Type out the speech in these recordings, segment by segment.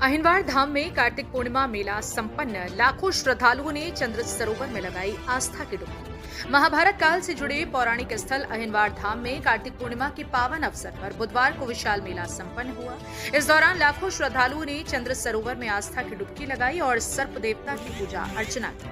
अहिनवार धाम में कार्तिक पूर्णिमा मेला संपन्न। लाखों श्रद्धालुओं ने चंद्र सरोवर में लगाई आस्था की डुबकी। महाभारत काल से जुड़े पौराणिक स्थल अहिनवार धाम में कार्तिक पूर्णिमा के पावन अवसर पर बुधवार को विशाल मेला संपन्न हुआ। इस दौरान लाखों श्रद्धालुओं ने चंद्र सरोवर में आस्था की डुबकी लगाई और सर्प देवता की पूजा अर्चना की।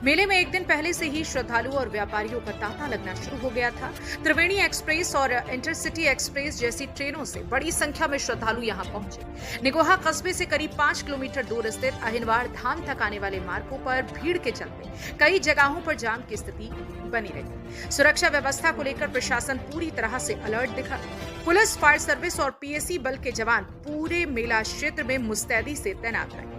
मेले में एक दिन पहले से ही श्रद्धालुओं और व्यापारियों का तांता लगना शुरू हो गया था। त्रिवेणी एक्सप्रेस और इंटरसिटी एक्सप्रेस जैसी ट्रेनों से बड़ी संख्या में श्रद्धालु यहां पहुंचे। निगोहा कस्बे से करीब 5 किलोमीटर दूर स्थित अहिनवार धाम तक आने वाले मार्गों पर भीड़ के चलते कई जगहों पर जाम की स्थिति बनी रही। सुरक्षा व्यवस्था को लेकर प्रशासन पूरी तरह से अलर्ट दिखा। पुलिस, फायर सर्विस और पीएसी बल के जवान पूरे मेला क्षेत्र में मुस्तैदी से तैनात रहे।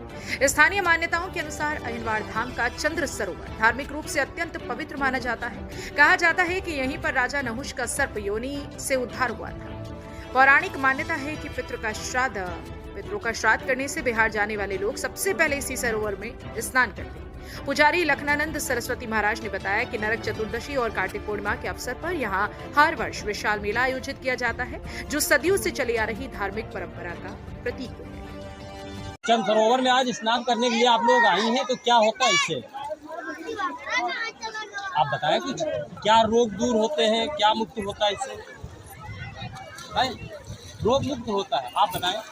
स्थानीय मान्यताओं के अनुसार अहिनवार धाम का चंद्र सरोवर धार्मिक रूप से अत्यंत पवित्र माना जाता है। कहा जाता है कि यहीं पर राजा नहुष का सर्प योनि से उद्धार हुआ था। पौराणिक मान्यता है कि पितरों का श्राद्ध करने से बिहार जाने वाले लोग सबसे पहले इसी सरोवर में स्नान करते हैं। पुजारी लखनानंद सरस्वती महाराज ने बताया कि नरक चतुर्दशी और कार्तिक पूर्णिमा के अवसर पर यहाँ हर वर्ष विशाल मेला आयोजित किया जाता है, जो सदियों से चली आ रही धार्मिक परंपरा का प्रतीक है। चंद्र सरोवर में आज स्नान करने के लिए आप लोग आई हैं, तो क्या होता है इससे? आप बताएं कुछ, क्या रोग दूर होते हैं, क्या मुक्त होता है इससे? रोग मुक्त होता है, आप बताएं।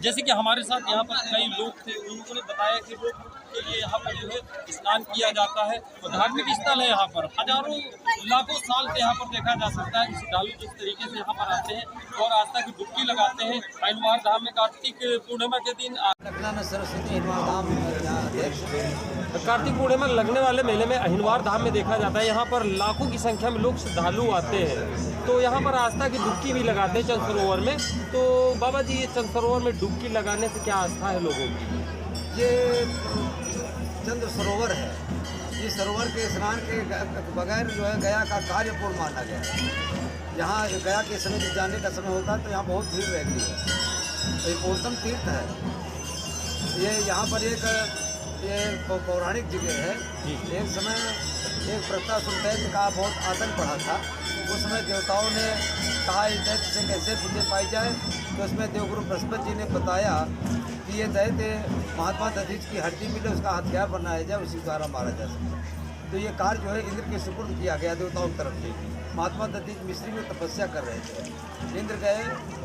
जैसे कि हमारे साथ यहाँ पर कई लोग थे, उन्होंने बताया कि रोग मुक्त के लिए यहाँ पर जो है स्नान किया जाता है और धार्मिक स्थल है। यहाँ पर हजारों लाखों साल से यहाँ पर देखा जा सकता है श्रद्धालु जिस तरीके से यहाँ पर आते हैं और आस्था की डुबकी लगाते हैं। अहिनवार धाम में कार्तिक पूर्णिमा के दिन सरस्वती धाम कार्तिक पूर्णिमा लगने वाले मेले में अहिनवार धाम में देखा जाता है यहाँ पर लाखों की संख्या में लोग श्रद्धालु आते हैं, तो यहाँ पर आस्था की डुबकी भी लगाते हैं चंद्र सरोवर में। तो बाबा जी, ये चंद्र सरोवर में डुबकी लगाने से क्या आस्था है लोगों की? ये चंद्र सरोवर है। इस सरोवर के स्नान के बगैर जो है गया का कार्य पूर्ण माना गया है। यहाँ गया के समय जब जाने का समय होता है तो यहाँ बहुत भीड़ रहती है। तो एक उत्तम तीर्थ है ये। यहाँ पर ये पौराणिक जगह है। एक समय एक प्रतासुर दैत्य का बहुत आतंक बढ़ा था। उस समय देवताओं ने कहा इस दैत्य से कैसे विजय पाई जाए, तो उसमें देवगुरु बृहस्पति जी ने बताया कि ये दैत्य महात्मा दधीच की हड्डी मिले, उसका हथियार बनाया जाए, उसी द्वारा मारा जा सके। तो ये कार्य जो है इंद्र के सुपुर्द किया गया देवताओं की तरफ से। महात्मा दधीच मिस्री में तपस्या कर रहे थे। इंद्र गए,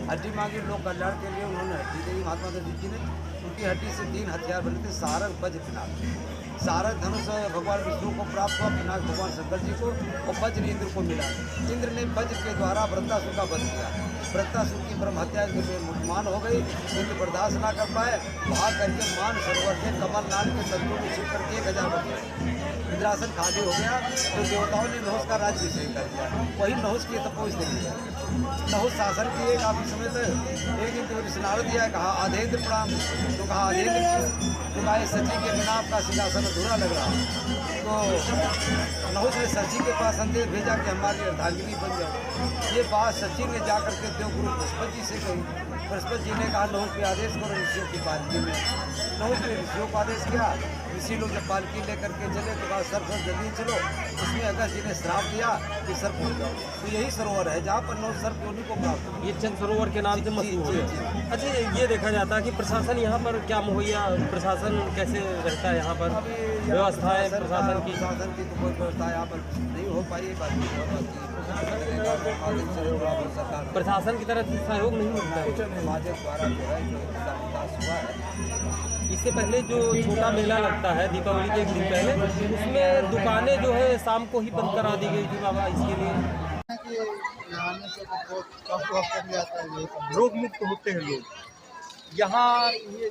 हड्डी मांगी, लोक कल्याण के लिए उन्होंने हड्डी दी महात्मा दधीच जी ने। उनकी हड्डी से 3 हथियार बने थे, सारंग, वज्र, पिनाक। सारंग धनुष भगवान विष्णु को प्राप्त हुआ, पिनाक भगवान शंकर जी को, और वज्र इंद्र को मिला। इंद्र ने वज्र के द्वारा वृत्रासुर का वध किया। वृत्रासुर की ब्रह्म हत्या मुसलमान हो गई। इंद्र बर्दाश्त ना कर पाए, भाग करके मान सरोवर के कमल नाल के तंत्रों में छिप करके 1000 बन गए। इंद्रासन खाली हो गया तो देवताओं ने नहुष का राज्याभिषेक कर दिया। वही नहुष की तपोज दे दिया। नहुष शासन किए काफी समय तक। एक दिन तो स्नान दिया, कहा आधेन्द्र प्रणाम। तो कहा आधेन्द्र, तो कहा सची के बिना आपका सिंहासन अधूरा लग रहा। तो नहुष ने सची के पास संदेश भेजा कि हमारी अर्धांगिनी बन जाओ। ये बात सची ने जाकर के देवगुरु बृहस्पति जी से कही। बृहस्पति जी ने कहा नहुष पे आदेश करो ऋषियों की पालकी में। नहुष ने ऋषियों को आदेश किया। ऋषि लोग जब पालकी लेकर के चले तो कहा सर्प जल्दी चलो। उसमें अगस्त जी ने श्राप दिया कि सर्प हो जाओ। तो यही सरोवर है जहाँ पर नहुष सर्प योनि को प्राप्त हुआ। ये चंद्र सरोवर के नाम से मशहूर है। अच्छा, ये देखा जाता है कि प्रशासन यहाँ पर क्या मुहैया, प्रशासन कैसे रहता है यहाँ पर? व्यवस्था है प्रशासन की तो कोई व्यवस्था यहाँ पर नहीं हो पाई। प्रशासन की तरफ से सहयोग नहीं मिलता है। द्वारा जो है विकास हुआ है। इससे पहले जो छोटा मेला लगता है दीपावली के एक दिन पहले, उसमें दुकानें जो है शाम को ही बंद करा दी गई थी बाबा, इसके लिए रोग मुक्त होते हैं लोग। यहाँ ये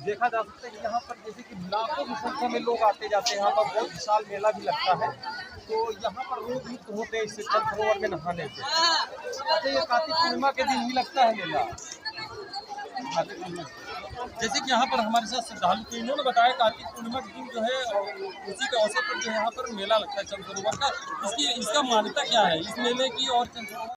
देखा जा सकता है कि यहाँ पर जैसे कि लाखों की संख्या में लोग आते जाते हैं। यहाँ पर बहुत विशाल मेला भी लगता है, तो यहाँ पर रोग मुक्त होते हैं इससे चंद्र सरोवर में नहाने से। अच्छा, ये कार्तिक पूर्णिमा के दिन ही लगता है मेला। जैसे कि यहाँ पर हमारे साथ श्रद्धालु थे, इन्होंने बताया कार्तिक पूर्णिमा के दिन जो है उसी के अवसर पर जो यहाँ पर मेला लगता है चंद्र सरोवर का। इसका मान्यता क्या है इस मेले की और चंद्र सरोवर